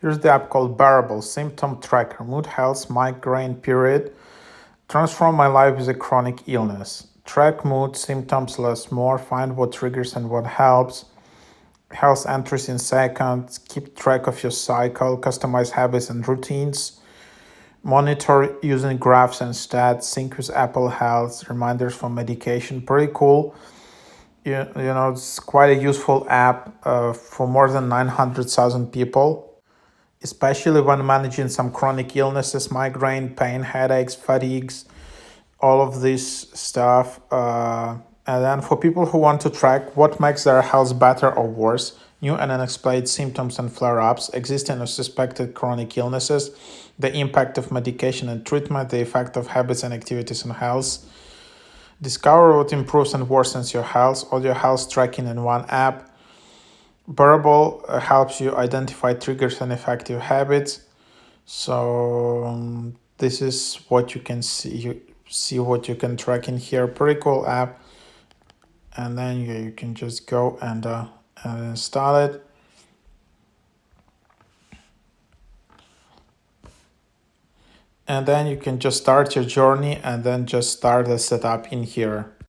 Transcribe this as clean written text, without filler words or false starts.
Here's the app called Bearable, symptom tracker, mood health, migraine period. Transform my life with a chronic illness. Track mood, symptoms, less more, find what triggers and what helps. Health entries in seconds, keep track of your cycle, customize habits and routines. Monitor using graphs and stats, sync with Apple Health, reminders for medication. Pretty cool. It's quite a useful app for more than 900,000 people, especially when managing some chronic illnesses, migraine, pain, headaches, fatigues, all of this stuff. And then for people who want to track what makes their health better or worse, new and unexplained symptoms and flare-ups, existing or suspected chronic illnesses, the impact of medication and treatment, the effect of habits and activities on health. Discover what improves and worsens your health, all your health tracking in one app. Bearable helps you identify triggers and effective habits. So this is what you can see. You see what you can track in here. Pretty cool app. And then you can just go and install it. And then you can just start your journey and then just start the setup in here.